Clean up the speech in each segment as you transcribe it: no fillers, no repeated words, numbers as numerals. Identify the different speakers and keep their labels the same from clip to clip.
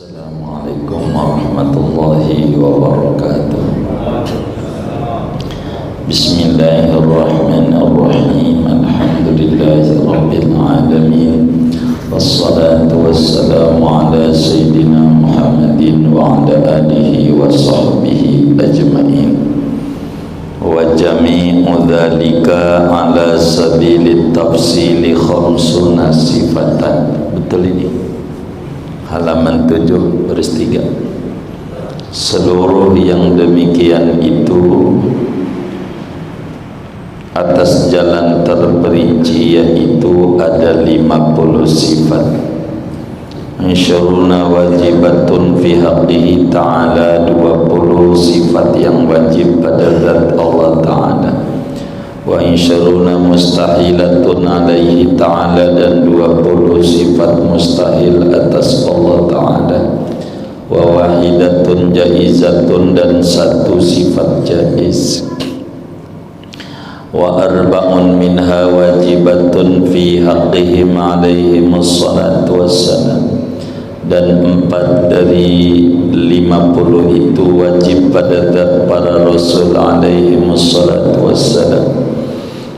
Speaker 1: Assalamualaikum warahmatullahi wabarakatuh. Bismillahirrahmanirrahim. Alhamdulillahi rabbil alamin. Wassalatu wassalamu ala sayyidina Muhammadin wa ala alihi wa sahbihi ajma'in. Wa jami'u dhalika ala sabilit tafsili khamsuna sifatan. Betul ini? Halaman 7 baris 3. Seluruh yang demikian itu atas jalan terperinci, yaitu ada 50 sifat. Insyuruna wajibatun fi haqqihi ta'ala, 20 sifat yang wajib pada zat Allah Ta'ala. Wa insyuruna mustahilatun alaihi ta'ala, dan 20 sifat mustahil atas Allah Ta'ala. Wa wahidatun jaizatun, dan 1 sifat jaiz. Wa arba'un minha wajibatun fi haqqihim alaihimus salatu wassalam, dan 4 dari 50 itu wajib pada zat para rasul alaihimus salatu wassalam.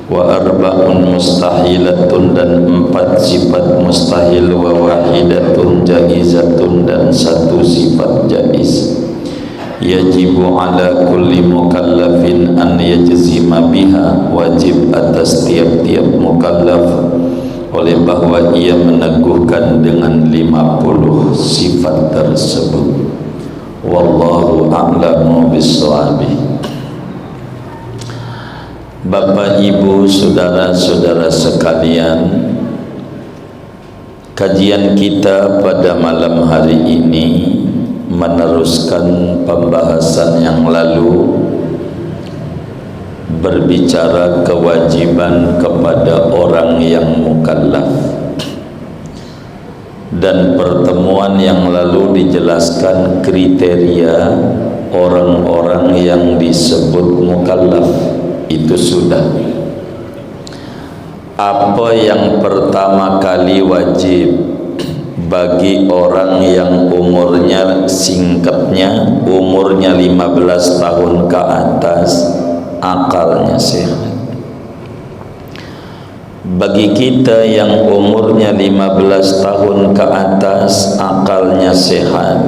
Speaker 1: Wa arba'un mustahilatun, dan 4 sifat mustahil. Wa wahidatun jaizatun, dan 1 sifat jaiz. Yajibu ala kulli mukallafin an yajzima biha, wajib atas tiap-tiap mukallaf oleh bahwa ia meneguhkan dengan 50 sifat tersebut. Wallahu a'lamu bis-shawab. Bapak, Ibu, saudara-saudara sekalian, kajian kita pada malam hari ini meneruskan pembahasan yang lalu, berbicara kewajiban kepada orang yang mukallaf. Dan pertemuan yang lalu dijelaskan kriteria orang-orang yang disebut mukallaf. Itu sudah. Apa yang pertama kali wajib bagi orang yang umurnya, singkatnya umurnya 15 tahun ke atas, akalnya sehat. Bagi kita yang umurnya 15 tahun ke atas, akalnya sehat,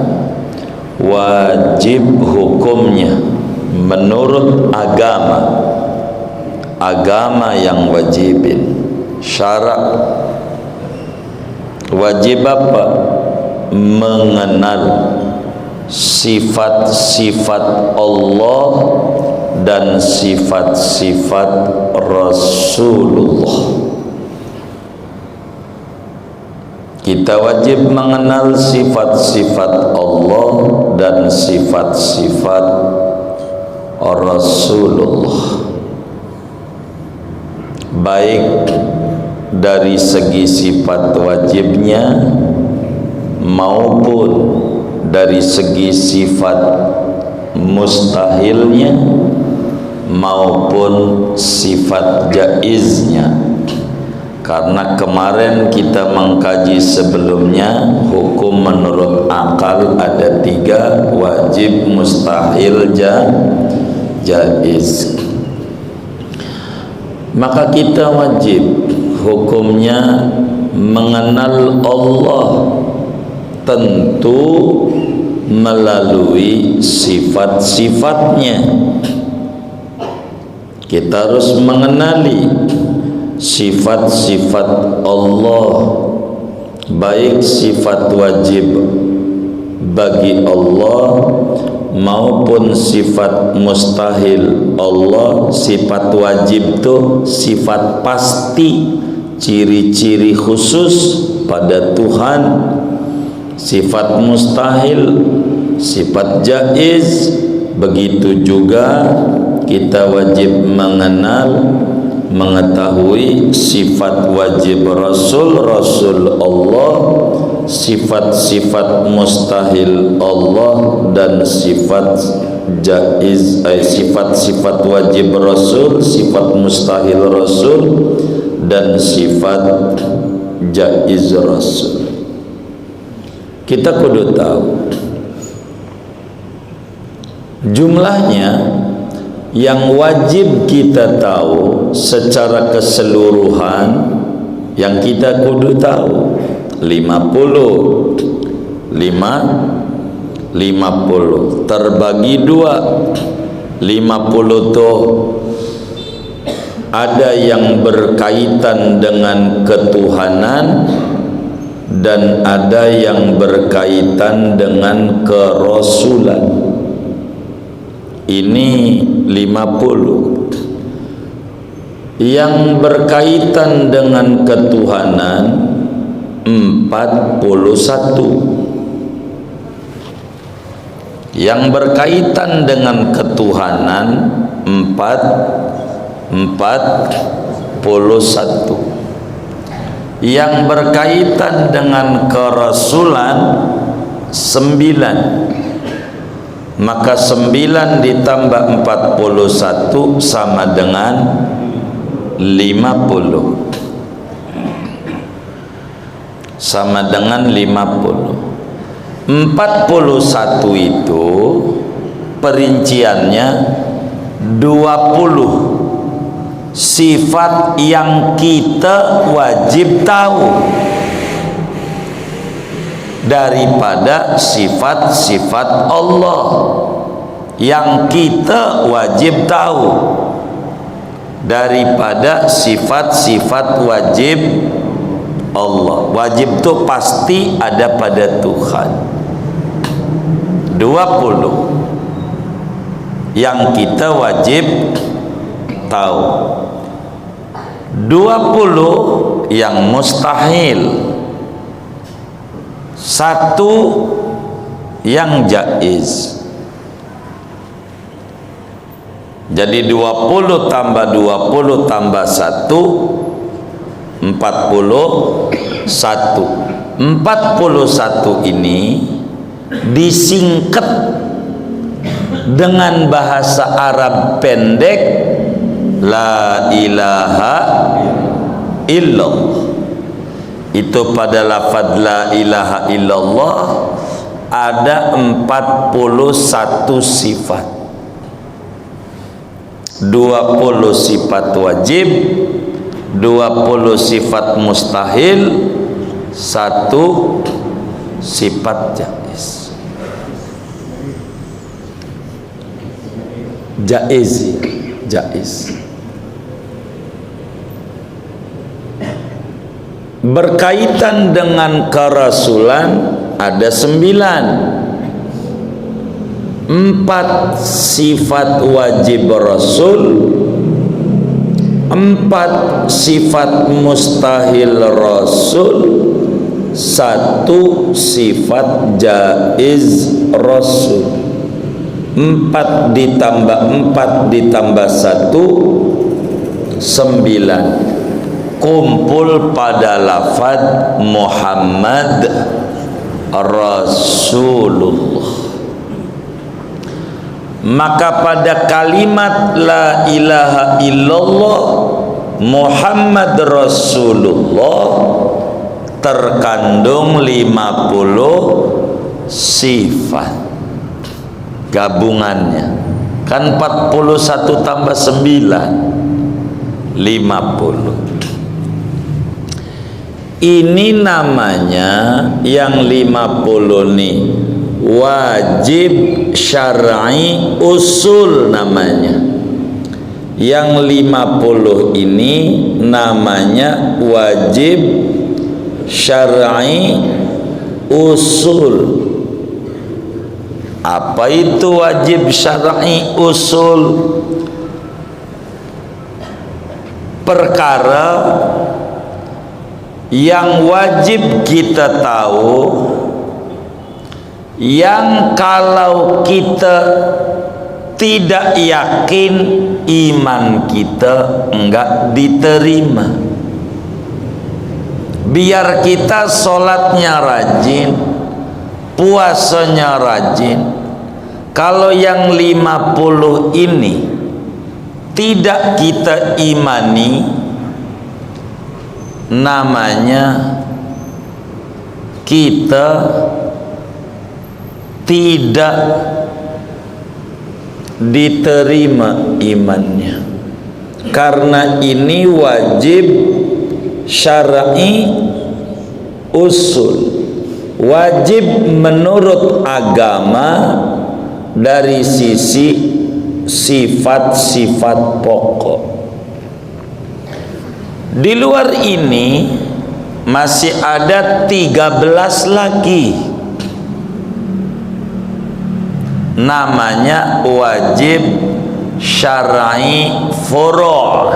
Speaker 1: wajib hukumnya menurut agama yang wajibin syarak. Wajib apa? Mengenal sifat-sifat Allah dan sifat-sifat Rasulullah. Kita wajib mengenal sifat-sifat Allah dan sifat-sifat Rasulullah, baik dari segi sifat wajibnya maupun dari segi sifat mustahilnya maupun sifat jaiznya. Karena kemarin kita mengkaji sebelumnya, hukum menurut akal ada 3, wajib, mustahil, jaiz. Maka kita wajib hukumnya mengenal Allah, tentu melalui sifat-sifatnya. Kita harus mengenali sifat-sifat Allah, baik sifat wajib bagi Allah maupun sifat mustahil Allah. Sifat wajib itu sifat pasti, ciri-ciri khusus pada Tuhan. Sifat mustahil, sifat jaiz. Begitu juga kita wajib mengetahui sifat wajib Rasul Allah, sifat-sifat mustahil Allah, dan sifat jaiz, sifat-sifat wajib Rasul, sifat mustahil Rasul, dan sifat jaiz Rasul. kita kudu tahu jumlahnya yang wajib kita tahu secara keseluruhan, yang kita kudu tahu 50 terbagi 2. 50 tuh ada yang berkaitan dengan ketuhanan dan ada yang berkaitan dengan kerasulan. Ini 50. Yang berkaitan dengan ketuhanan 41. Yang berkaitan dengan ketuhanan 41. Yang berkaitan dengan kerasulan 9. Maka 9 ditambah 41 sama dengan 50. Sama dengan 50. 41 itu perinciannya 20 sifat yang kita wajib tahu daripada sifat-sifat Allah yang kita wajib tahu daripada sifat-sifat wajib Allah. Wajib itu pasti ada pada Tuhan. 20 yang kita wajib tahu, 20 yang mustahil, 1 yang jaiz. Jadi 20 tambah 20 tambah 1 41. 41 ini disingkat dengan bahasa Arab pendek la ilaha illallah. Itu pada lafaz la ilaha illallah ada 41 sifat. 20 sifat wajib, 20 sifat mustahil, 1 sifat jaiz. Jaiz. Berkaitan dengan kerasulan ada 9. 4 sifat wajib Rasul, 4 sifat mustahil Rasul, 1 sifat jaiz Rasul. 4 ditambah 4 ditambah 1 9. Kumpul pada lafaz Muhammad Rasulullah. Maka pada kalimat la ilaha illallah Muhammad Rasulullah terkandung 50 sifat gabungannya. Kan 41 tambah 9 50. Ini namanya yang 50 nih wajib syar'i usul namanya. Yang 50 ini namanya wajib syar'i usul. Apa itu wajib syar'i usul? Perkara yang wajib kita tahu, yang kalau kita tidak yakin iman kita enggak diterima. Biar kita sholatnya rajin, puasanya rajin, kalau yang 50 ini tidak kita imani, namanya kita tidak diterima imannya, karena ini wajib syar'i usul, wajib menurut agama dari sisi sifat-sifat pokok. Di luar ini masih ada 13 lagi, namanya wajib syar'i furu'.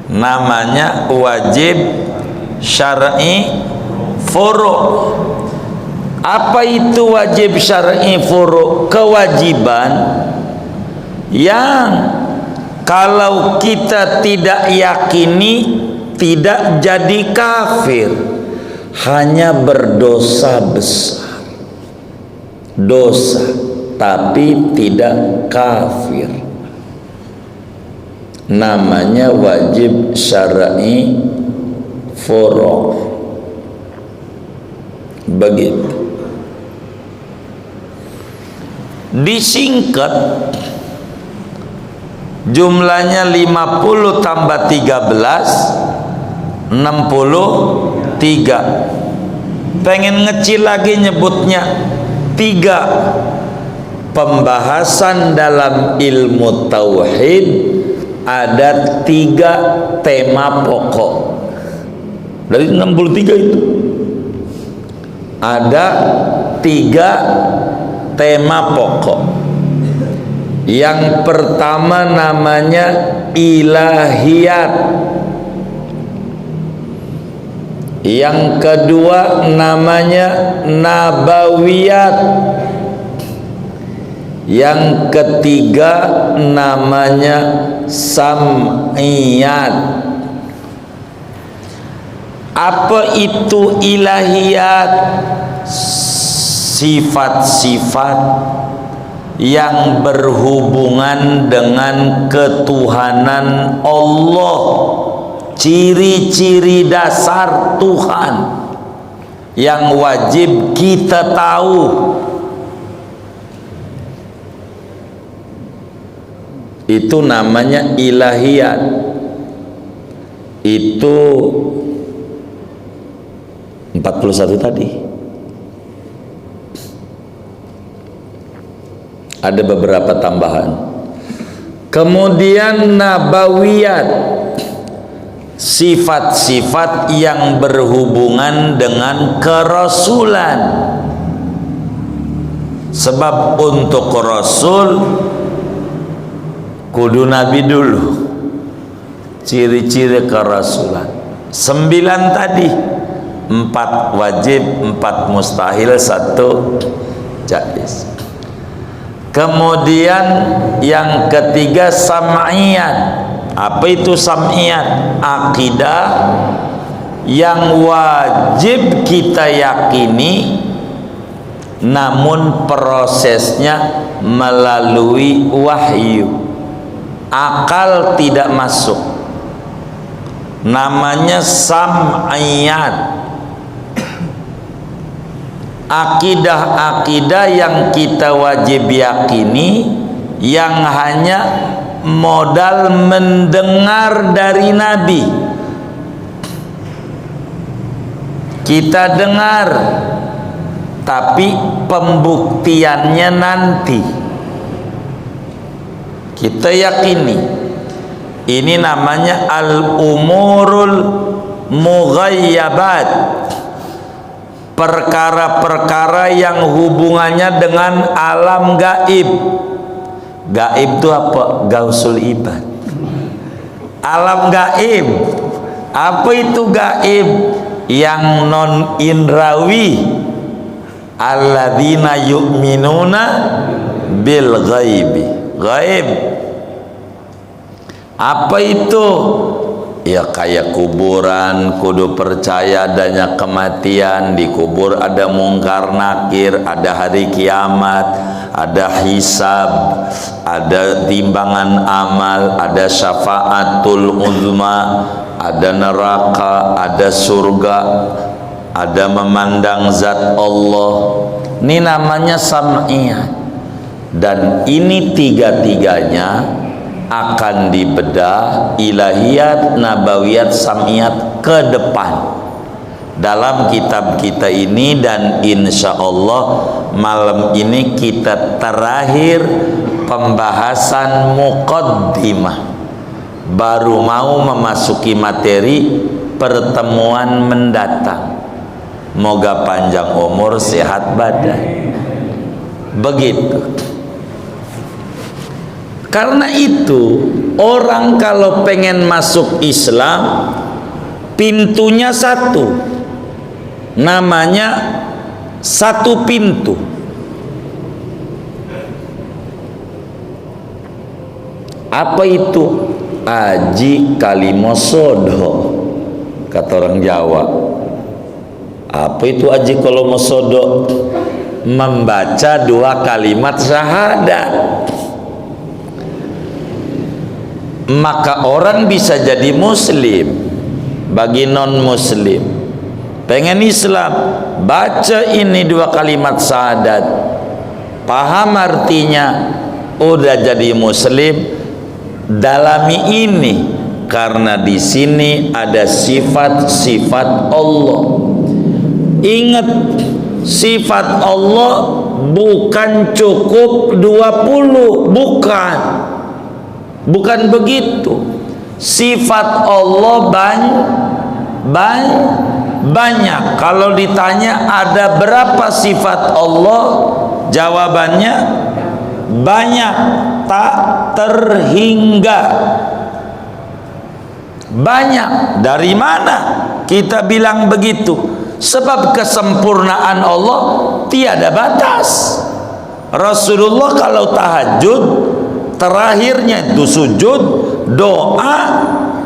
Speaker 1: Namanya wajib syar'i furu'. Apa itu wajib syar'i furu'? Kewajiban yang kalau kita tidak yakini tidak jadi kafir, hanya berdosa besar, dosa tapi tidak kafir. Namanya wajib syar'i furu'. Begitu. Disingkat jumlahnya 50 tambah 13 63. Pengen ngecil lagi nyebutnya 3. Pembahasan dalam ilmu tauhid ada 3 tema pokok. Dari 63 itu ada 3 tema pokok. Yang pertama namanya ilahiyat, yang kedua namanya nabawiyat, yang ketiga namanya sam'iyat. Apa itu ilahiyat? Sifat-sifat yang berhubungan dengan ketuhanan Allah, ciri-ciri dasar Tuhan yang wajib kita tahu. Itu namanya ilahiyat. Itu 41 tadi. Ada beberapa tambahan. Kemudian nabawiyat, sifat-sifat yang berhubungan dengan kerasulan. Sebab untuk rasul kudu nabi dulu. Ciri-ciri kerasulan 9 tadi. 4 wajib, 4 mustahil, 1 jaiz. Kemudian yang ketiga sam'iyat. Apa itu sam'iyat? Akidah yang wajib kita yakini, namun prosesnya melalui wahyu, akal tidak masuk. Namanya sam'iyat. Akidah-akidah yang kita wajib yakini, yang hanya modal mendengar dari Nabi. Kita dengar, tapi pembuktiannya nanti. Kita yakini. Ini namanya al-umurul mughayyabat. Perkara-perkara yang hubungannya dengan alam gaib. Gaib itu apa? Gausul ibad. Alam gaib. Apa itu gaib? Yang non indrawi. Alladzina yu'minuna bil ghaibi. Gaib. Apa itu? Ya kayak kuburan, kudu percaya adanya kematian, di kubur ada mungkar nakir, ada hari kiamat, ada hisab, ada timbangan amal, ada syafaatul uzma, ada neraka, ada surga, ada memandang zat Allah, Ini namanya sam'iyat. Dan ini tiga-tiganya akan dibedah ilahiyat, nabawiyat, sam'iyat ke depan dalam kitab kita ini. Dan insya Allah malam ini kita terakhir pembahasan muqaddimah, baru mau memasuki materi pertemuan mendatang. Moga panjang umur, sehat badan. Begitu. Karena itu orang kalau pengen masuk Islam, pintunya satu, namanya satu pintu. Apa itu? Aji kalimosodo, kata orang Jawa. Apa itu aji kalimosodo? Membaca 2 kalimat syahadat. Maka orang bisa jadi muslim. Bagi non muslim pengen Islam, baca ini 2 kalimat syahadat, paham artinya, udah jadi muslim. Dalami ini, karena di sini ada sifat-sifat Allah. Ingat, sifat Allah bukan cukup 20, bukan begitu. Sifat Allah banyak. Kalau ditanya ada berapa sifat Allah, jawabannya banyak, tak terhingga. Banyak. Dari mana kita bilang begitu? Sebab kesempurnaan Allah tiada batas. Rasulullah kalau tahajud, terakhirnya itu sujud, doa,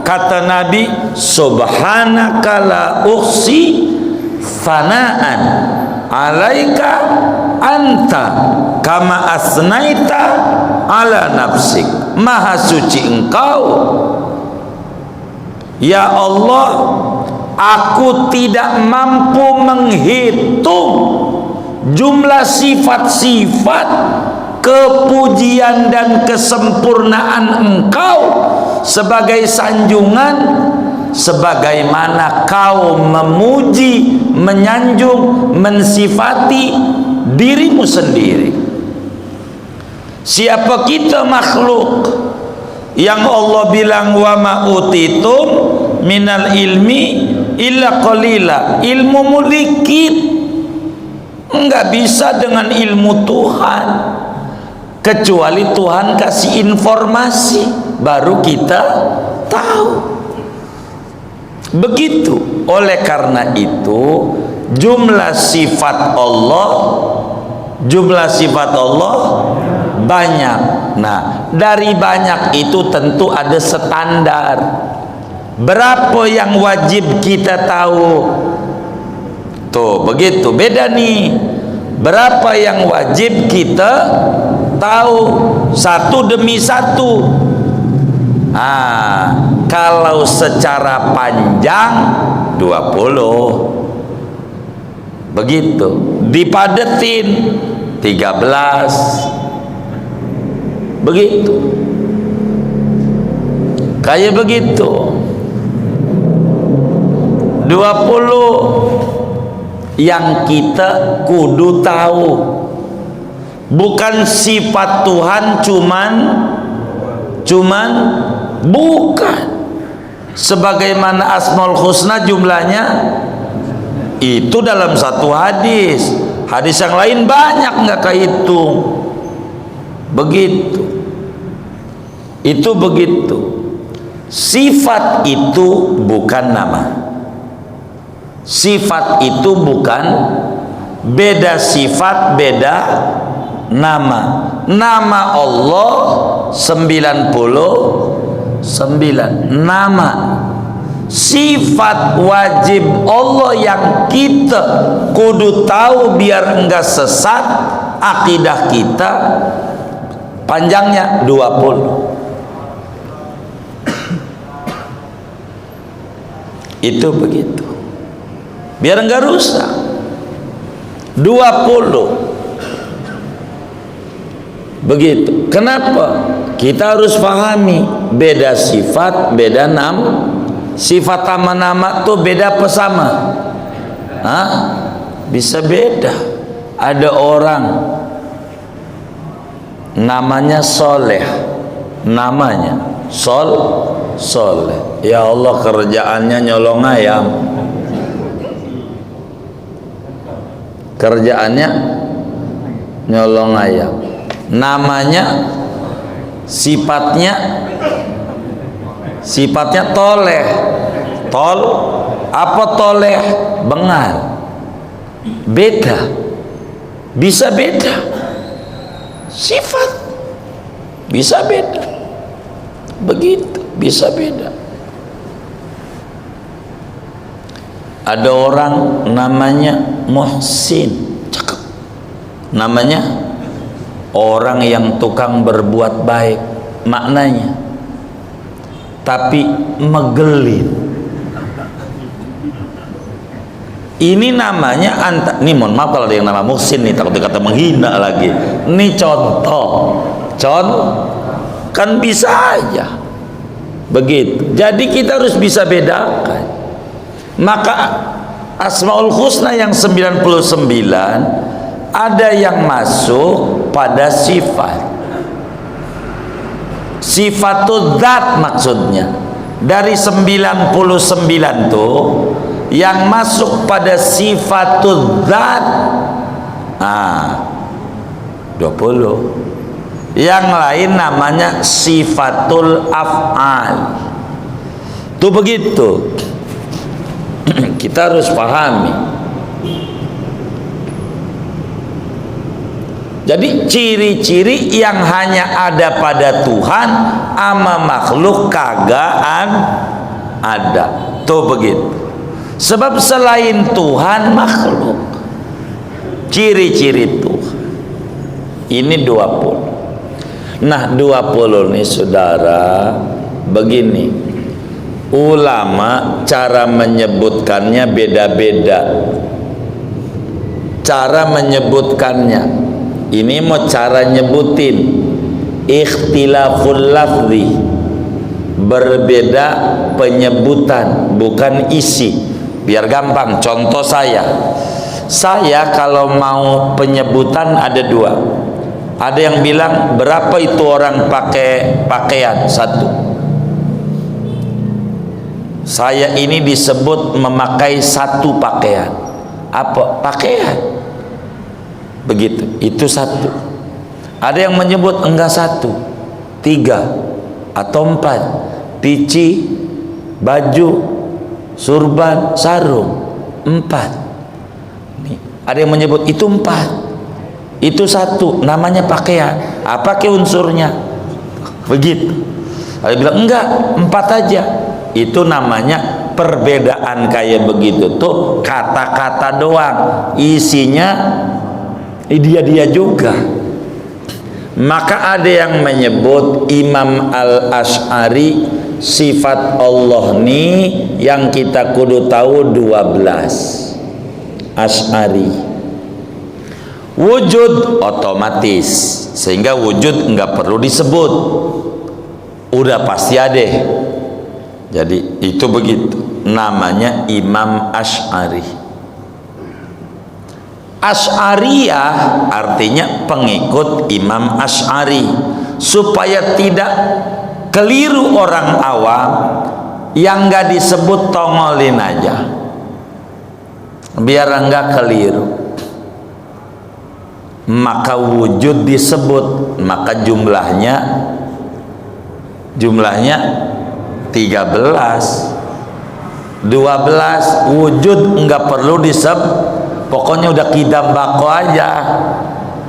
Speaker 1: kata Nabi, subhanaka la uhsi fana'an alaika anta kama asnaita ala nafsik. Maha suci engkau ya Allah, aku tidak mampu menghitung jumlah sifat-sifat kepujian dan kesempurnaan engkau sebagai sanjungan, sebagaimana kau memuji, menyanjung, mensifati dirimu sendiri. Siapa kita makhluk yang Allah bilang wa ma utitum minal ilmi illa qalila, ilmu dikit, enggak bisa dengan ilmu Tuhan, kecuali Tuhan kasih informasi baru kita tahu. Begitu. Oleh karena itu jumlah sifat Allah banyak. Nah, dari banyak itu tentu ada standar. Berapa yang wajib kita tahu? Tuh, begitu. Beda nih. Berapa yang wajib kita tahu? Satu demi satu. Kalau secara panjang 20. Begitu. Dipadetin 13. Begitu. Kayak begitu. 20 yang kita kudu tahu. Bukan sifat Tuhan cuman bukan. Sebagaimana Asmaul Husna jumlahnya itu dalam satu hadis. Hadis yang lain banyak nggak kehitung. Begitu. Itu begitu. Sifat itu bukan nama. Sifat itu bukan, beda sifat, beda nama. Nama Allah 99 nama. Sifat wajib Allah yang kita kudu tahu biar enggak sesat akidah kita, panjangnya 20. Itu begitu. Biar enggak rusak. 20. Begitu. Kenapa? Kita harus pahami beda sifat, beda sifat sama nama tuh beda apa sama? Hah? Bisa beda. Ada orang namanya soleh, namanya soleh. Ya Allah, kerjaannya nyolong ayam. Kerjaannya nyolong ayam. Namanya sifatnya toleh. Apa toleh? Bengal. Beda. Bisa beda. Sifat bisa beda. Begitu, bisa beda. Ada orang namanya Muhsin, cakep. Namanya orang yang tukang berbuat baik, maknanya. Tapi megelin. Ini namanya nih mohon maaf kalau ada yang nama Muhsin nih, takut dikata menghina lagi. Ini contoh kan bisa aja begitu. Jadi kita harus bisa bedakan. Maka Asmaul Husna yang 99 ada yang masuk pada sifatul dzat, maksudnya dari 99 tuh yang masuk pada sifatul dzat 20. Yang lain namanya sifatul af'al. Tuh begitu. Kita harus pahami. Jadi ciri-ciri yang hanya ada pada Tuhan ama makhluk kagaan ada. Tuh begitu. Sebab selain Tuhan makhluk. Ciri-ciri Tuhan ini 20. Nah 20 nih saudara, begini, ulama cara menyebutkannya beda-beda. Cara menyebutkannya, ini mau cara nyebutin, ikhtilaful lafzi, berbeda penyebutan, bukan isi. Biar gampang, contoh saya kalau mau penyebutan ada dua. Ada yang bilang berapa itu orang pakai pakaian? 1. Saya ini disebut memakai 1 pakaian. Apa? Pakaian. Begitu. Itu 1. Ada yang menyebut enggak 1, 3 atau 4. Pici, baju, surban, sarung 4. Nih, ada yang menyebut itu 4. Itu 1, namanya pakaian. Apa ke unsurnya? Begitu. Ada yang bilang enggak, 4 aja. Itu namanya perbedaan kayak begitu tuh kata-kata doang, isinya dia juga. Maka ada yang menyebut Imam Al-Asy'ari sifat Allah nih yang kita kudu tahu 12. Asy'ari wujud otomatis, sehingga wujud enggak perlu disebut, udah pasti ada. Jadi itu begitu, namanya Imam Asy'ari. Asy'ariyah artinya pengikut Imam Asy'ari, supaya tidak keliru orang awam yang enggak disebut tongolin aja, biar enggak keliru. Maka wujud disebut, maka jumlahnya 13, 12. Wujud enggak perlu disebut, pokoknya udah kidam bako aja,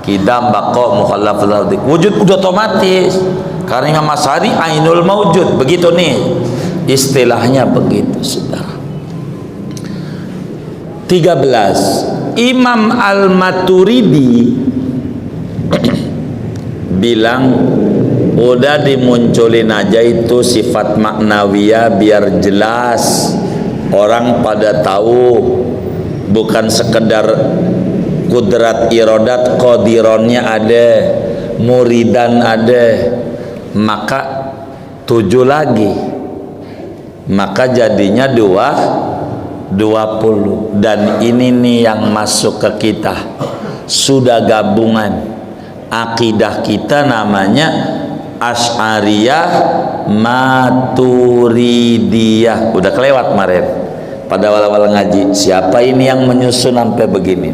Speaker 1: kidam bako mukhallaful ardi, wujud udah otomatis. Karena Imam Asy'ari ainul maujud, begitu nih istilahnya, begitu saudara. 13. Imam Al-Maturidi bilang udah dimunculin aja itu sifat maknawiyah biar jelas orang pada tahu, bukan sekedar kudrat irodat qadironnya ada, muridan ada, maka 7 lagi, maka jadinya 20. Dan ini nih yang masuk ke kita, sudah gabungan akidah kita namanya Asy'ariyah Maturidiyah. Udah kelewat kemarin pada awal-awal ngaji, siapa ini yang menyusun sampai begini.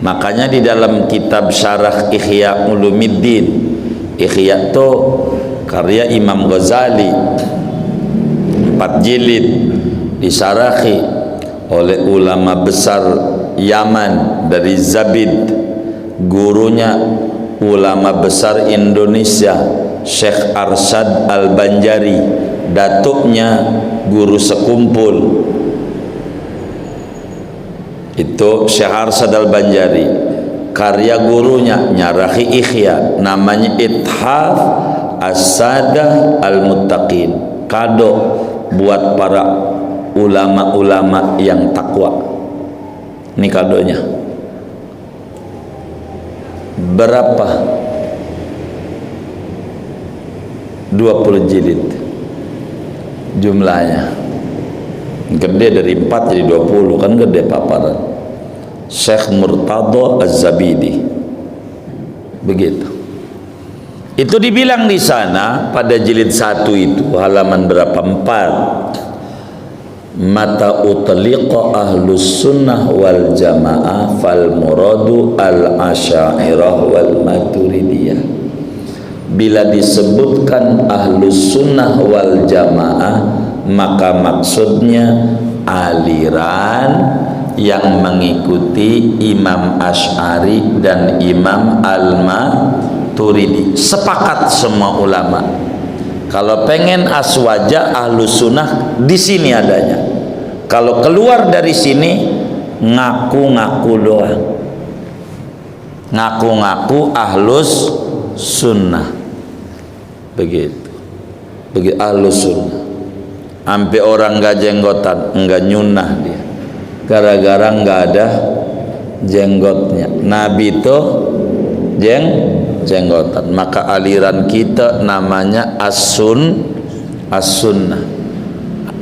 Speaker 1: Makanya di dalam kitab Syarah Ihya Ulumuddin, Ihya itu karya Imam Ghazali, 4 jilid, disarahi oleh ulama besar Yaman dari Zabid, gurunya ulama besar Indonesia Syekh Arsyad Al-Banjari, datuknya guru sekumpul itu Syekh Arsyad Al-Banjari. Karya gurunya nyarahi Ihya, namanya Ithaf As-Sadah Al-Muttaqin, kado buat para ulama-ulama yang takwa. Ini kadonya. Berapa? 20 jilid jumlahnya. Gede, dari 4 jadi 20, kan gede paparan. Syekh Murtadha Az-Zabidi, begitu. Itu dibilang di sana pada jilid 1 itu halaman berapa? 4. Mata utliqa ahlus sunnah wal jamaah fal muradu al asy'ariyah wal maturidiyah. Bila disebutkan ahlus sunnah wal jamaah, maka maksudnya aliran yang mengikuti Imam Asy'ari dan Imam Al-Maturidi. Sepakat semua ulama, kalau pengen aswaja ahlus sunnah di sini adanya. Kalau keluar dari sini ngaku-ngaku doang, ngaku-ngaku ahlus sunnah, begitu. Begitu ahlus sunnah. Sampai orang nggak jenggotan, nggak nyunah dia, gara-gara nggak ada jenggotnya. Nabi itu jenggotan, maka aliran kita namanya as-sunnah,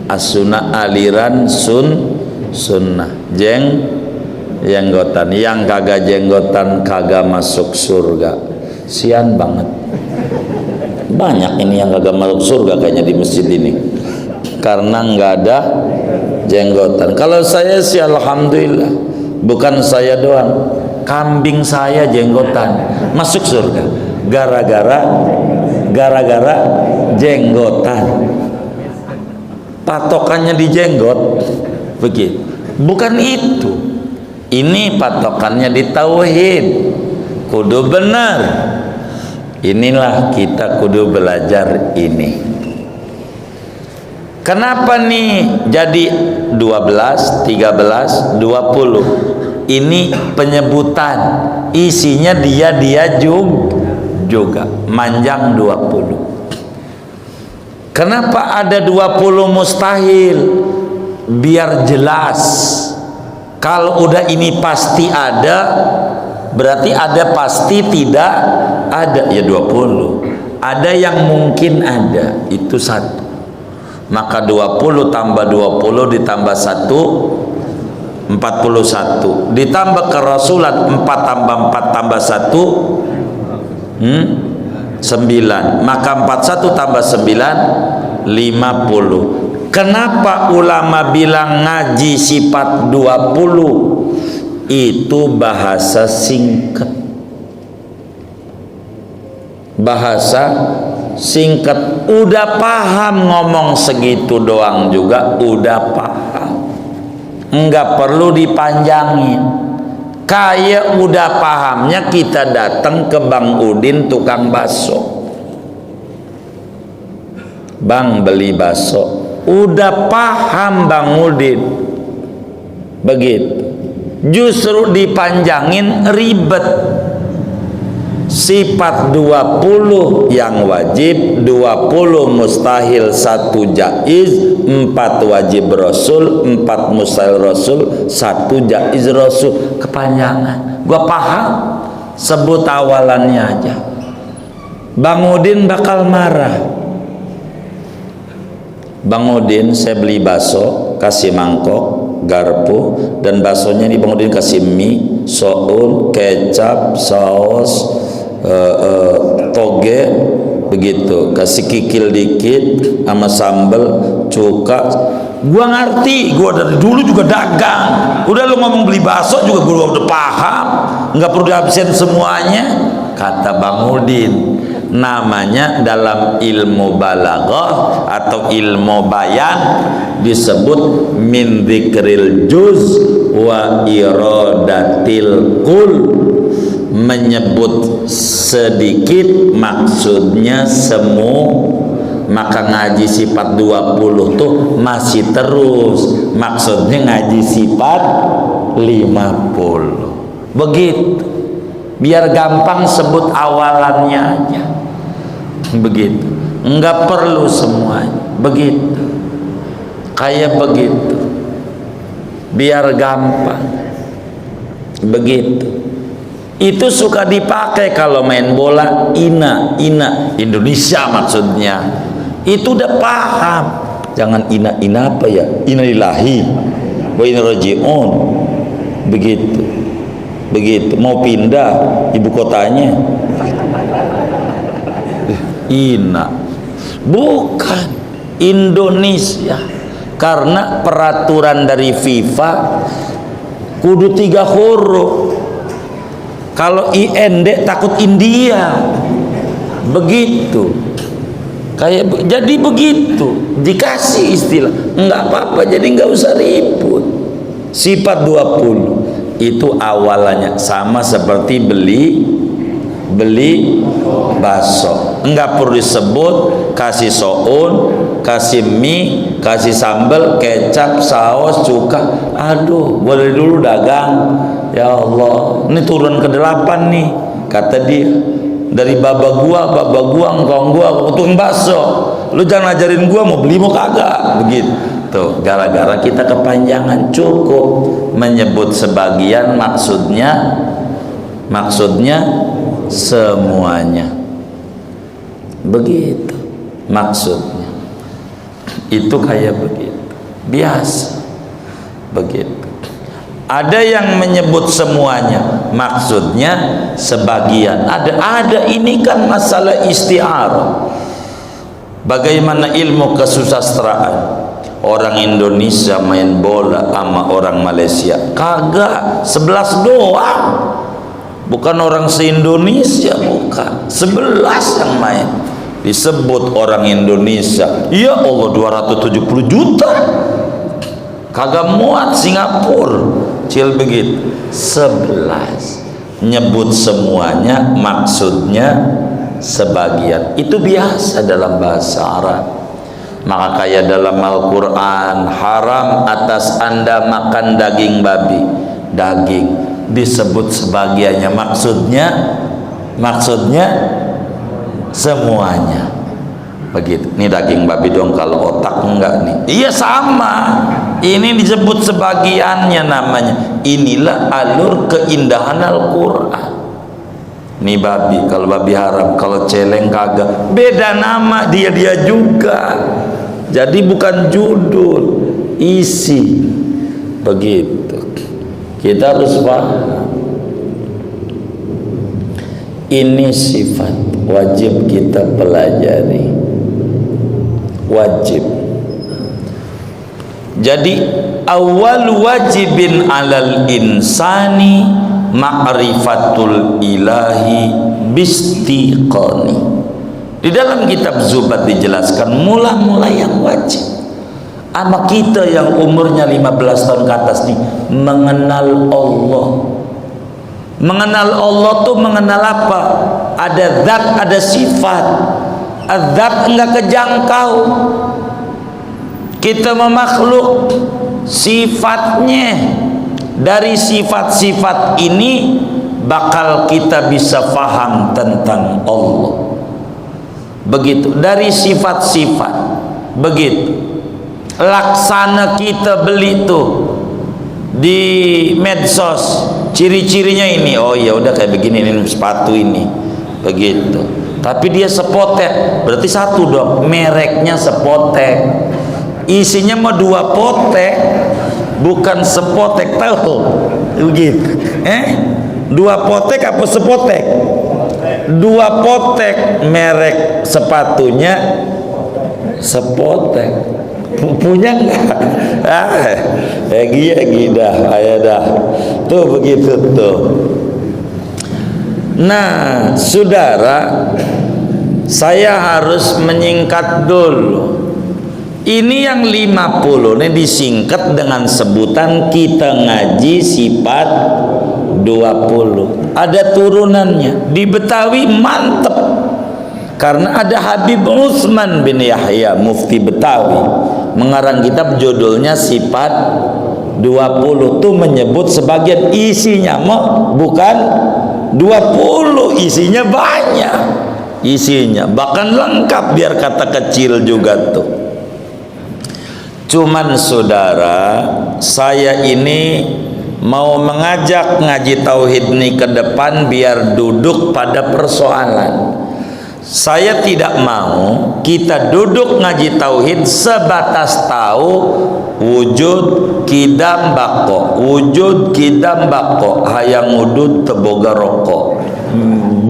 Speaker 1: as-sunnah aliran sunnah, jenggotan. Yang kagak jenggotan kagak masuk surga. Sian banget, banyak ini yang kagak masuk surga kayaknya di masjid ini karena nggak ada jenggotan. Kalau saya sih alhamdulillah, bukan saya doang, kambing saya jenggotan masuk surga gara-gara jenggotan. Patokannya di jenggot, begitu. Bukan itu, ini patokannya di tauhid, kudu benar. Inilah kita kudu belajar ini. Kenapa nih jadi 12, 13, 20? Ini penyebutan, isinya dia juga manjang 20. Kenapa ada 20 mustahil? Biar jelas. Kalau udah ini pasti ada, berarti ada pasti tidak ada, ya 20. Ada yang mungkin ada, itu 1. Maka 20 tambah 20 ditambah 1 41, ditambah kerasulan 4 tambah 4 tambah 1 9, maka 41 tambah 9 50. Kenapa ulama bilang ngaji sifat 20? Itu bahasa singkat, bahasa singkat. Udah paham ngomong segitu doang juga udah paham, enggak perlu dipanjangin. Kayak udah pahamnya kita datang ke Bang Udin tukang bakso, Bang beli bakso, udah paham Bang Udin, begitu. Justru dipanjangin ribet. Sifat 20 yang wajib, 20 mustahil, 1 jaiz, 4 wajib rasul, 4 mustahil rasul, 1 jaiz rasul. Kepanjangan. Gua paham. sebut awalannya aja. Bang Udin bakal marah. Bang Udin, saya beli bakso, kasih mangkok, garpu, dan baksonya ini Bang Udin kasih mie, soun, kecap, saus, toge, begitu, kasih kikil dikit sama sambal, cuka. Gua ngerti, gua dari dulu juga dagang. Udah lu ngomong beli bakso juga gua udah paham, nggak perlu dihabisin semuanya. Kata Bang Udin, namanya dalam ilmu balaghah atau ilmu bayan disebut min dzikril juz wa iradatil kul, menyebut sedikit maksudnya semua. Maka ngaji sifat 20 tuh masih terus, maksudnya ngaji sifat 50. Begitu, biar gampang sebut awalannya aja. Begitu, enggak perlu semuanya. Begitu, kayak begitu, biar gampang. Begitu, itu suka dipakai kalau main bola. Ina Indonesia maksudnya, itu udah paham. Jangan ina apa ya, innalillahi wa inna rajiun. Begitu mau pindah ibu kotanya, ina bukan Indonesia, karena peraturan dari FIFA kudu 3 huruf. Kalau IND takut India. Begitu, kayak jadi begitu, dikasih istilah, enggak apa-apa, jadi enggak usah ribut. Sifat 20 itu awalannya sama seperti beli bakso, enggak perlu disebut kasih soun, kasih mie, kasih sambal, kecap, saus, cuka. Aduh, gua dari dulu dagang, ya Allah, ini turun ke 8 nih, kata dia, dari baba gua, engkong gua, tukang bakso, lu jangan ajarin gua mau beli mau kagak. Begitu tuh, gara-gara kita kepanjangan. Cukup menyebut sebagian, maksudnya semuanya. Begitu maksudnya, itu kayak begitu, biasa begitu. Ada yang menyebut semuanya, maksudnya sebagian. Ada ini kan masalah isti'arah. Bagaimana ilmu kesusastraan, orang Indonesia main bola sama orang Malaysia, kagak 11 doang, bukan orang se-Indonesia, bukan 11 yang main. Disebut orang Indonesia, ya Allah 270 juta, kagak muat Singapura, cil begitu. 11 nyebut semuanya, maksudnya sebagian. Itu biasa dalam bahasa Arab. Maka kayak dalam Al-Quran, haram atas anda makan daging babi. Daging disebut sebagiannya, maksudnya semuanya. Begitu. Ini daging babi dong, kalau otak enggak nih. Iya sama. Ini disebut sebagiannya namanya. Inilah alur keindahan Al-Quran. Ini babi, kalau babi haram, kalau celeng kagak. Beda nama, dia juga. Jadi bukan judul, isi. Begitu. Kita harus paham. Ini sifat wajib kita pelajari. Wajib. Jadi awal wajibin alal insani ma'rifatul ilahi bistiqani. Di dalam kitab Zubat dijelaskan mula-mula yang wajib sama kita yang umurnya 15 tahun ke atas nih, mengenal Allah. Mengenal Allah tuh mengenal apa? Ada zat, ada sifat. Zat enggak kejangkau. Kita memakhluk, sifatnya, dari sifat-sifat ini bakal kita bisa paham tentang Allah. Begitu, dari sifat-sifat. Begitu. Laksana kita beli tuh di medsos, ciri-cirinya ini, oh ya udah kayak begini, ini sepatu ini begitu. Tapi dia sepotek, berarti satu dong, mereknya sepotek, isinya mau 2 potek, bukan sepotek, tahu begitu. 2 potek apa sepotek? 2 potek, merek sepatunya sepotek. Punya enggak? Dah, ayah dah. Tuh begitu tuh. Nah, saudara, saya harus menyingkat dulu. Ini yang 50 ini disingkat dengan sebutan kita ngaji sifat 20. Ada turunannya. Di Betawi mantep. Karena ada Habib Utsman bin Yahya, mufti Betawi, mengarang kitab judulnya Sifat 20. Tuh menyebut sebagian, isinya mah bukan 20, isinya banyak. Isinya bahkan lengkap, biar kata kecil juga tuh. Cuman saudara, saya ini mau mengajak ngaji tauhid ini ke depan biar duduk pada persoalan. Saya tidak mau kita duduk ngaji tauhid sebatas tahu wujud kidam bako, wujud kidam bako, hayang wudud teboga rokok,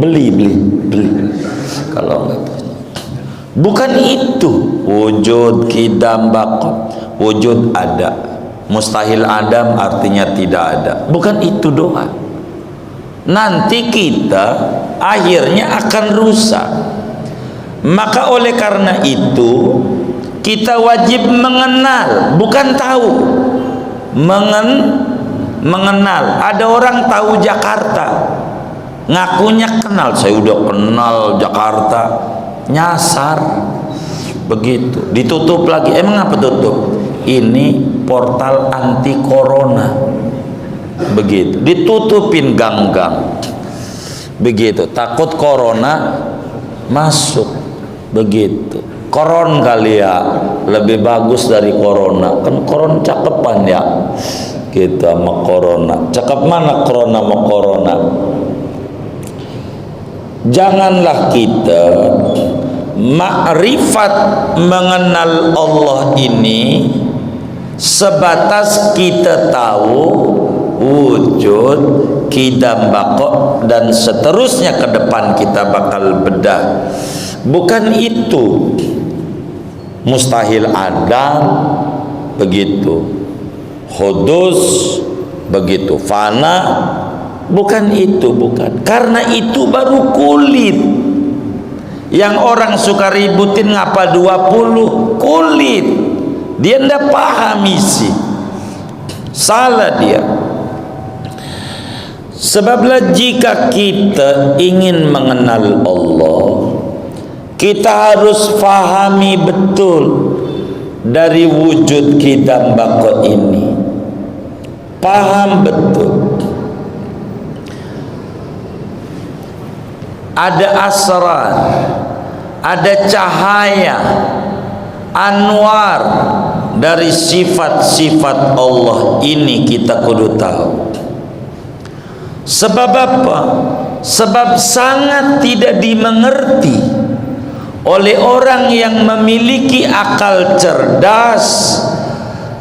Speaker 1: beli. Kalau enggak punya, bukan itu wujud kidam bako. Wujud ada, mustahil adam artinya tidak ada, bukan itu doa. Nanti kita akhirnya akan rusak. Maka oleh karena itu kita wajib mengenal, bukan tahu. Mengenal. Ada orang tahu Jakarta, ngakunya kenal, saya udah kenal Jakarta, nyasar begitu. Ditutup lagi. Emang apa tutup? Ini portal anti corona, begitu, ditutupin gang-gang begitu, takut corona masuk begitu. Koron kali ya, lebih bagus dari corona, kan koron cakepan ya kita sama corona. Cakep mana corona sama corona? Janganlah kita makrifat mengenal Allah ini sebatas kita tahu wujud kidam bako dan seterusnya, ke depan kita bakal bedah. Bukan itu, mustahil adam begitu, hudus begitu, fana, bukan itu, bukan. Karena itu baru kulit. Yang orang suka ributin ngapa 20, kulit. Dia ndak paham isi. Salah dia. Sebablah jika kita ingin mengenal Allah, kita harus fahami betul dari wujud kita bako ini. Paham betul. Ada asrar, ada cahaya, anwar dari sifat-sifat Allah ini kita kudu tahu. Sebab apa? Sebab sangat tidak dimengerti oleh orang yang memiliki akal cerdas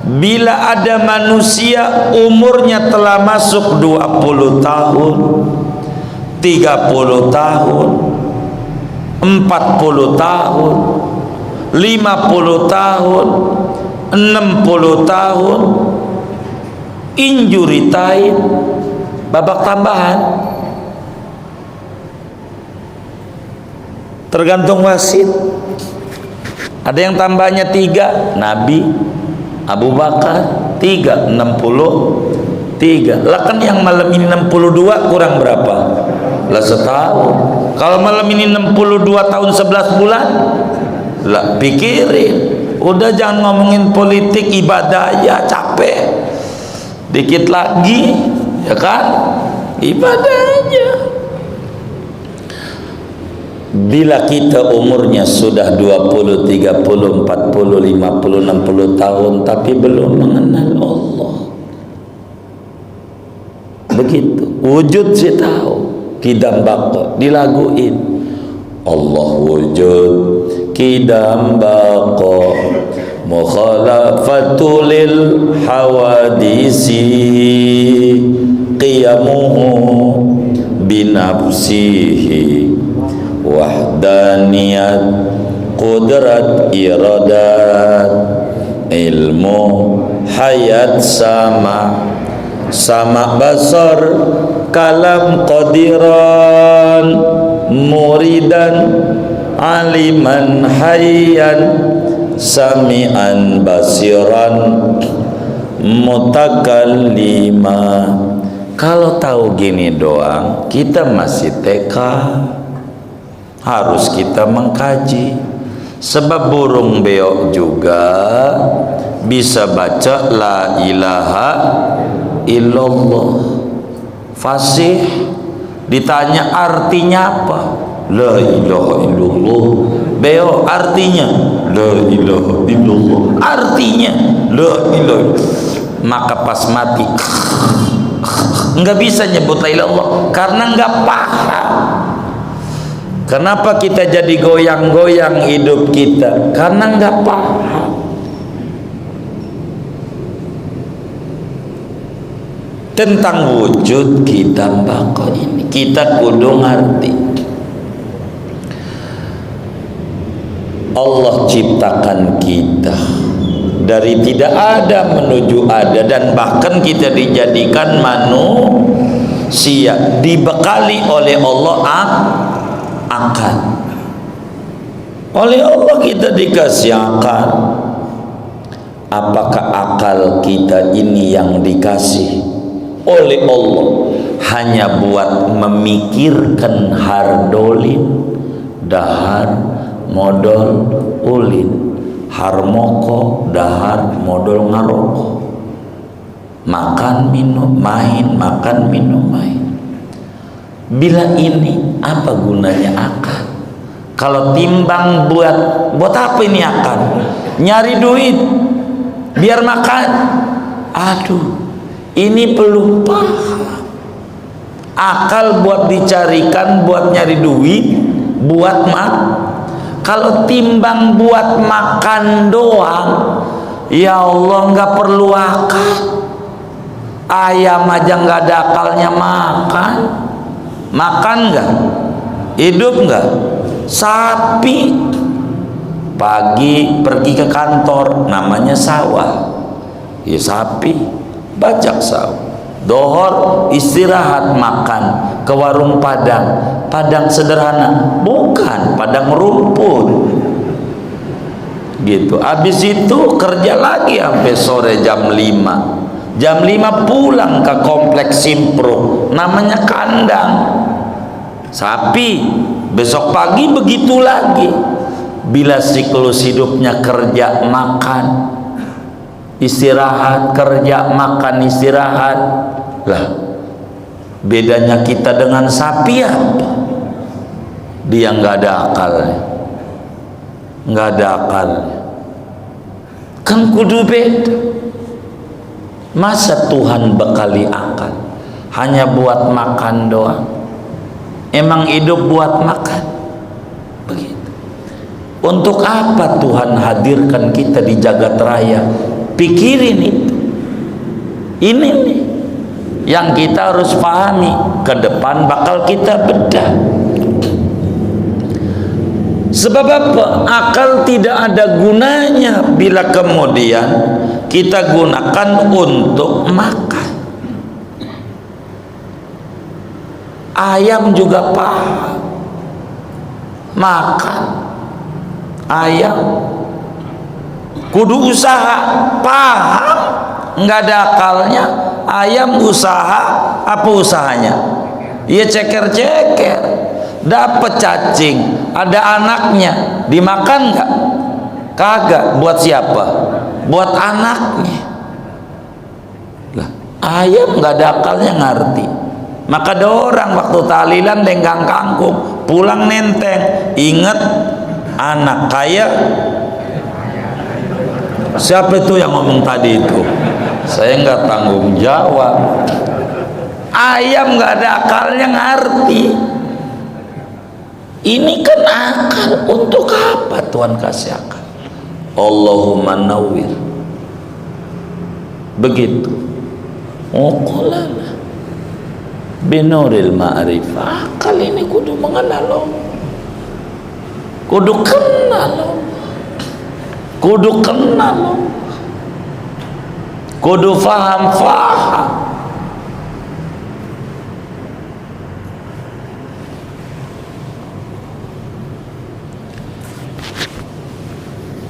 Speaker 1: bila ada manusia umurnya telah masuk 20 tahun, 30 tahun, 40 tahun, 50 tahun, 60 tahun, injury time, babak tambahan, tergantung wasit. Ada yang tambahnya 3, Nabi Abu Bakar 3, 63. Lah kan yang malam ini 62 kurang berapa? Lah setahun. Kalau malam ini 62 tahun 11 bulan, lah pikirin. Udah jangan ngomongin politik, ibadah ya capek. Dikit lagi, ya kan? Ibadahnya. Bila kita umurnya sudah 20, 30, 40, 50, 60 tahun tapi belum mengenal Allah, begitu. wujud sih tahu, kidam bako dilaguin. Allah wujud kidam bako mukhalafatulil hawadisi qiyamuhu binafsihi wahdaniyat qudrat iradat ilmu hayat sama basar kalam qadiran muridan aliman hayyan sami'an basiran mutakallima. Kalau tahu gini doang kita masih TK, harus kita mengkaji. Sebab burung beok juga bisa baca la ilaha illallah fasih, ditanya artinya apa, la ilaha illallah. Beok artinya la ilaha illallah, artinya la ilaha. Maka pas mati nggak bisa nyebut la ilaha illallah karena nggak paham. Kenapa kita jadi goyang-goyang hidup kita? Karena nggak paham. Tentang wujud kita bako ini kita kudu ngerti. Allah ciptakan kita dari tidak ada menuju ada, dan bahkan kita dijadikan manusia, dibekali oleh Allah akal. Oleh Allah kita dikasih akal. Apakah akal kita ini yang dikasih oleh Allah hanya buat memikirkan hardolin, dahar, modal, ulin, harmoko, dahar, modal, ngaroko, makan, minum, main, makan, minum, main. Bila ini apa gunanya akal? Kalau timbang buat apa ini akal? Nyari duit biar makan. Aduh, ini belum paham. Akal buat dicarikan, buat nyari duit, buat kalau timbang buat makan doang, ya Allah nggak perlu akal. Ayam aja nggak ada akalnya makan. Makan nggak? Hidup nggak? Sapi pagi pergi ke kantor, namanya sawah, ya sapi bajak sawah. Dohor istirahat makan ke warung padang, padang sederhana, bukan padang rumput gitu. Habis itu kerja lagi sampai sore jam 5. Jam 5 pulang ke kompleks Simpro, namanya kandang sapi. Besok pagi begitu lagi. Bila siklus hidupnya kerja makan istirahat, kerja makan istirahat, lah bedanya kita dengan sapi apa? Dia nggak ada akalnya, nggak ada akalnya, kan kudu beda. Masa Tuhan bekali akal hanya buat makan doang? Emang hidup buat makan? Begitu. Untuk apa Tuhan hadirkan kita di jagat raya? Pikirin itu. Ini nih yang kita harus pahami. Ke depan bakal kita bedah. Sebab apa? Akal tidak ada gunanya bila kemudian kita gunakan untuk makan. Ayam juga paham makan. Ayam kudu usaha, paham, nggak ada akalnya. Ayam usaha, apa usahanya? Ya ceker-ceker, dapat cacing, ada anaknya, dimakan nggak? Kagak. Buat siapa? Buat anaknya. Lah, ayam nggak ada akalnya ngerti. Maka ada orang waktu tahlilan lenggang kangkung, pulang nenteng, inget anak kaya. Siapa itu yang ngomong tadi itu? Saya nggak tanggung jawab. Ayam nggak ada akalnya ngerti. Ini kan akal. Untuk apa Tuhan kasih akal? Allahumma nawwir. Begitu. Qulana binuril ma'rifah. Akal ini kudu mengenal Allah, kudu kenal Allah, kudu kenal Allah, kudu faham.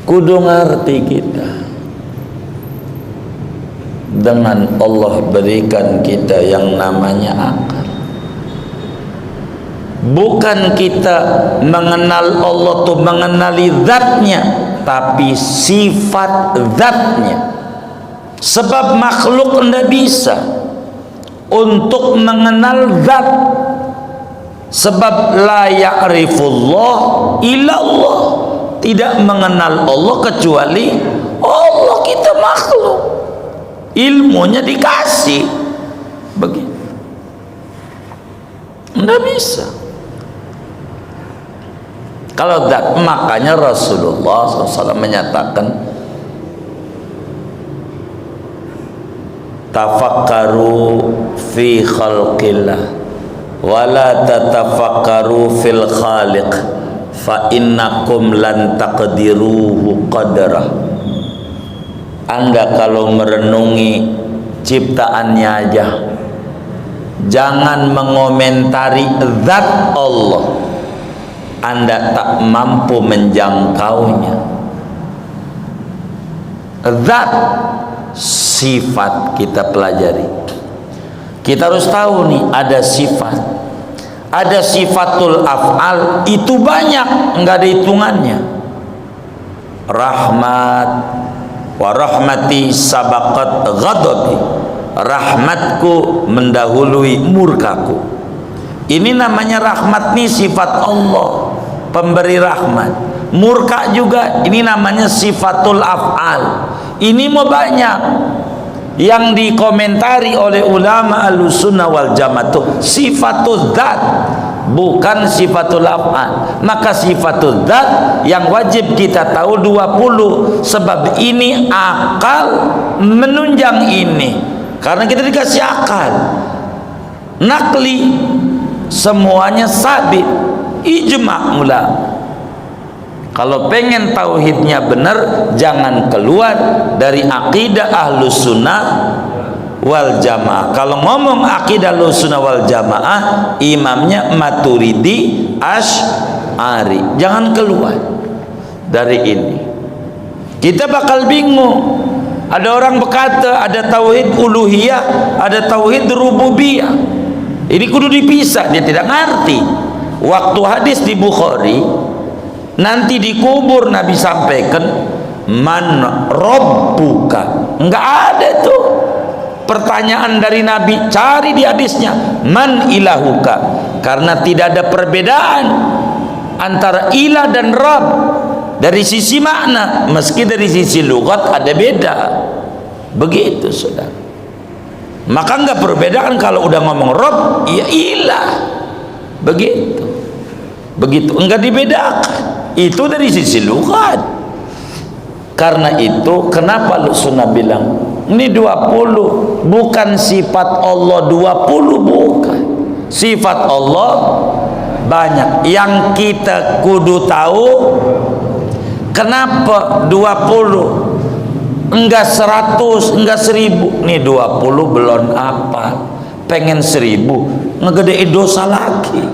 Speaker 1: Kudu ngerti kita. Dengan Allah berikan kita yang namanya akal. Bukan kita mengenal Allah tuh mengenali zatnya, tapi sifat zatnya. Sebab makhluk tidak bisa untuk mengenal zat. Sebab la ya'rifullah illa Allah. Tidak mengenal Allah kecuali Allah. Kita makhluk, ilmunya dikasih begitu, tidak bisa. Kalau zat, makanya Rasulullah SAW menyatakan tafakkaru fi khalqillah wala tatafakkaru fil khaliq fa innakum lan taqdiruhu qadrah. Anda kalau merenungi ciptaannya aja, jangan mengomentari zat Allah, Anda tak mampu menjangkaunya. Zat, sifat kita pelajari. Kita harus tahu nih, ada sifat. Ada sifatul af'al, itu banyak, enggak ada hitungannya. Rahmat, wa rahmati sabaqat ghadabi. Rahmatku mendahului murkaku. Ini namanya rahmat nih, sifat Allah, pemberi rahmat. Murka juga, ini namanya sifatul af'al. Ini mau banyak yang dikomentari oleh ulama Ahlussunnah wal Jamaah itu sifatul dzat, bukan sifatul af'al. Maka sifatul dzat yang wajib kita tahu 20, sebab ini akal menunjang ini, karena kita dikasih akal. Nakli semuanya sabit, ijma' ulama. Kalau pengen tauhidnya benar, jangan keluar dari akidah Ahlus Sunnah wal Jamaah. Kalau ngomong akidah Ahlus Sunnah wal Jamaah, imamnya Maturidi, Asy'ari. Jangan keluar dari ini. Kita bakal bingung. Ada orang berkata ada tauhid uluhiyah, ada tauhid rububiyah. Ini kudu dipisah, dia tidak ngerti. Waktu hadis di Bukhari, nanti dikubur Nabi sampaikan man rabbuka. Enggak ada tuh pertanyaan dari Nabi, cari di hadisnya man ilahuka, karena tidak ada perbedaan antara ilah dan Rabb dari sisi makna, meski dari sisi lughat ada beda. Begitu saudara. Maka enggak perbedaan kalau udah ngomong Rabb ya ilah, begitu enggak dibedakan. Itu dari sisi lughat. Karena itu kenapa Ahlussunnah bilang ini 20, bukan sifat Allah 20, bukan. Sifat Allah banyak. Yang kita kudu tahu, kenapa 20 enggak 100, enggak 10. Nih 20 belum apa, pengen 1000 ngegedein dosa lagi.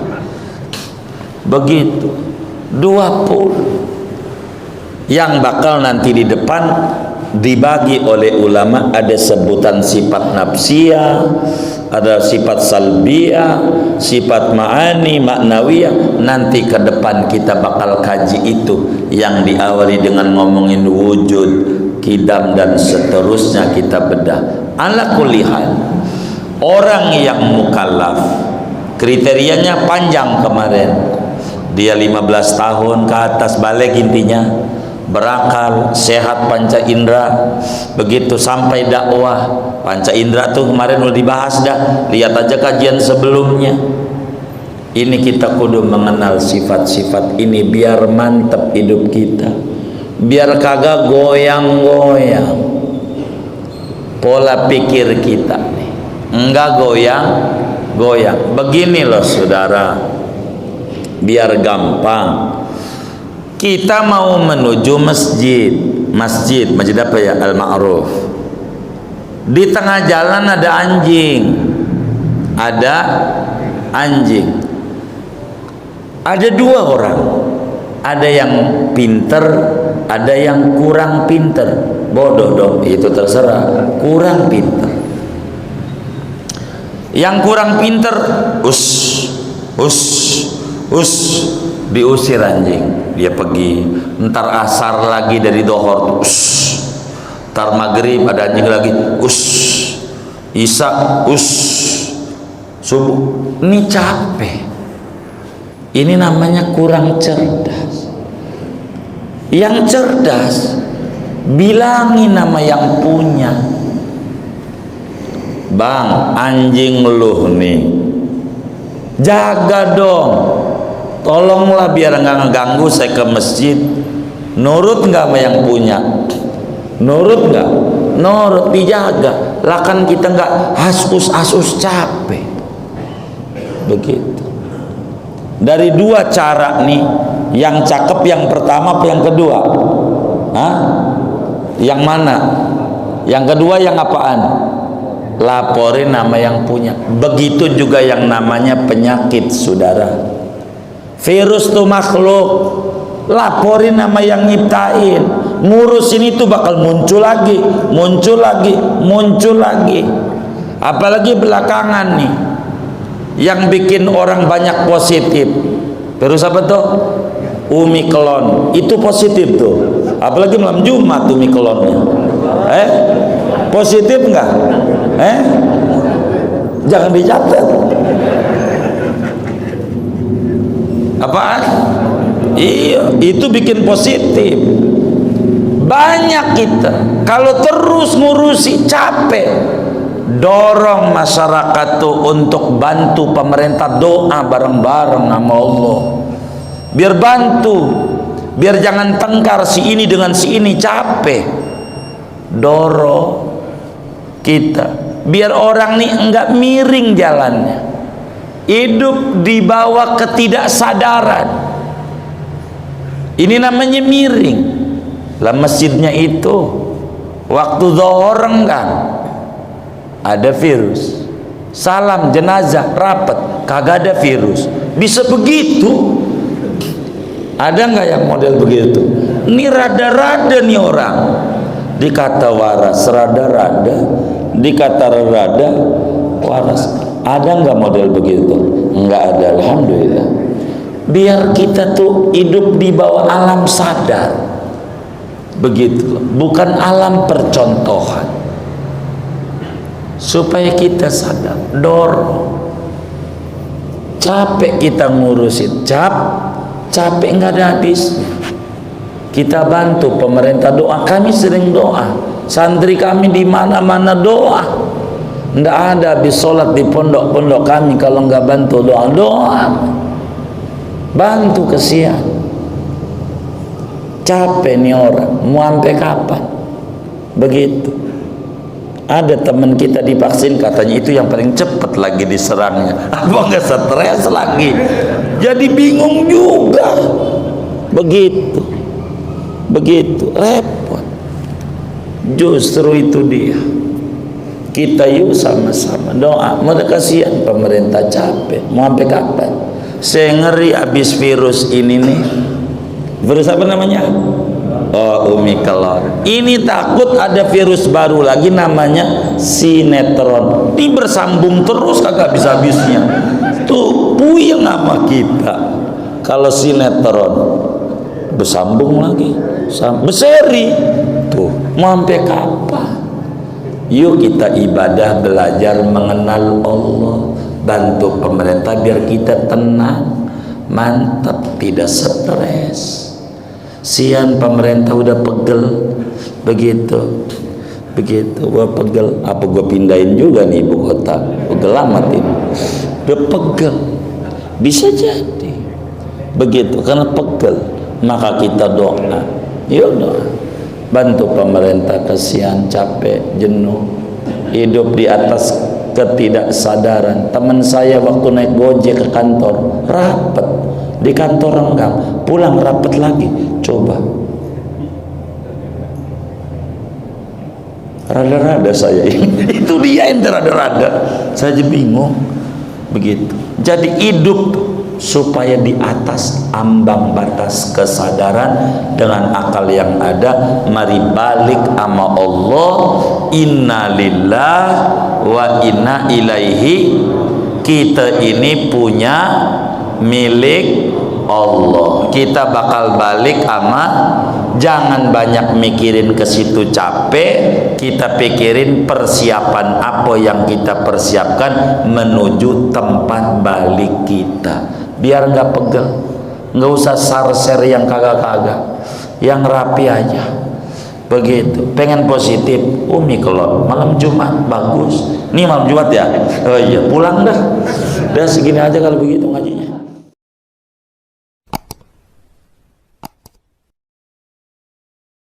Speaker 1: Begitu 20 yang bakal nanti di depan dibagi oleh ulama. Ada sebutan sifat nafsiyah, ada sifat salbiyah, sifat ma'ani, maknawiyah. Nanti ke depan kita bakal kaji itu, yang diawali dengan ngomongin wujud, kidam dan seterusnya kita bedah. Ala kulli hal, orang yang mukallaf kriterianya panjang kemarin. Dia 15 tahun ke atas, balik intinya. berakal, sehat panca indera. Begitu sampai dakwah, panca indera tuh kemarin udah dibahas dah. Lihat aja kajian sebelumnya. Ini kita kudu mengenal sifat-sifat ini biar mantep hidup kita, biar kagak goyang-goyang pola pikir kita nih, enggak goyang-goyang. Begini loh saudara, biar gampang. Kita mau menuju masjid apa ya, Al-Ma'ruf. Di tengah jalan ada anjing. Ada dua orang, ada yang pinter, ada yang kurang pinter. Bodoh dong, itu terserah. Kurang pinter. Yang kurang pinter, diusir anjing. Dia pergi, ntar asar lagi dari dohor, ntar maghrib ada anjing lagi, isya, subuh. Ini capek. Ini namanya kurang cerdas. Yang cerdas bilangin nama yang punya, bang, anjing lu nih, jaga dong, tolonglah biar nggak ngeganggu saya ke masjid. Nurut nggak sama yang punya? Nurut nggak? Nurut, dijaga. Lah kan kita nggak asus capek. Begitu. Dari dua cara nih, yang cakep yang pertama apa yang kedua? Yang mana? Yang kedua yang apaan? Laporin nama yang punya. Begitu juga yang namanya penyakit, saudara. Virus tuh makhluk, laporin nama yang nyiptain. Ngurusin itu bakal muncul lagi. Apalagi belakangan nih, yang bikin orang banyak positif. Virus apa tuh? Omicron. Itu positif tuh. Apalagi malam Jumat Omicronnya. Positif enggak? Jangan dicatat. Apaan? Iya, itu bikin positif. Banyak kita kalau terus ngurusi capek. Dorong masyarakat tuh untuk bantu pemerintah, doa bareng-bareng sama Allah. Biar bantu, biar jangan tengkar si ini dengan si ini, capek. Dorong kita, biar orang nih enggak miring jalannya. Hidup di bawah ketidaksadaran. Ini namanya miring. Lah masjidnya itu waktu zuhur kan ada virus. Salam jenazah rapat kagak ada virus. Bisa begitu? Ada nggak yang model begitu? Ini rada-rada nih orang. Dikata waras rada-rada, dikata rada waras. Ada nggak model begitu? Nggak ada, alhamdulillah. Biar kita tuh hidup di bawah alam sadar, begitu, bukan alam percontohan. Supaya kita sadar, dorong. Capek kita ngurusin, capek nggak ada habisnya. Kita bantu pemerintah, doa, kami sering doa. Santri kami di mana-mana doa. Nggak ada habis sholat di pondok-pondok kami kalau nggak bantu doa. Bantu kesian. Capek nih orang, mau sampai kapan? Begitu. Ada teman kita divaksin, katanya itu yang paling cepat lagi diserangnya. Apa nggak stres lagi? Jadi bingung juga. Begitu repot. Justru itu dia. Kita yuk sama-sama doa. Mau kasihan pemerintah capek. Mau sampai kapan? Saya ngeri habis virus ini nih. Virus apa namanya? Omicron. Ini takut ada virus baru lagi namanya sinetron. Ini bersambung terus kagak habis-habisnya. Tuh puyeng sama kita. Kalau sinetron bersambung lagi, berseri. Tuh mau sampai kapan? Yuk kita ibadah, belajar mengenal Allah, bantu pemerintah biar kita tenang, mantap, tidak stres. Sian pemerintah udah pegel begitu. Gua pegel, apa gua pindahin juga nih ibu kota, pegel amat ini, udah pegel, bisa jadi begitu karena pegel. Maka kita doa, yaudah bantu pemerintah, kasihan, capek, jenuh, hidup di atas ketidaksadaran. Teman saya waktu naik Gojek ke kantor, rapet di kantor renggang, pulang rapet lagi. Coba rada-rada saya ini itu dia yang rada-rada, saya aja bingung begitu. Jadi hidup supaya di atas ambang batas kesadaran dengan akal yang ada. Mari balik sama Allah, inna lillah wa inna ilaihi. Kita ini punya milik Allah, kita bakal balik sama. Jangan banyak mikirin ke situ, capek. Kita pikirin persiapan apa yang kita persiapkan menuju tempat balik kita, biar nggak pegel. Nggak usah sarser yang kagak-kagak, yang rapi aja begitu. Pengen positif, Umi kalau malam Jumat bagus. Nih malam Jumat ya, oh iya pulang dah segini aja kalau begitu ngajinya.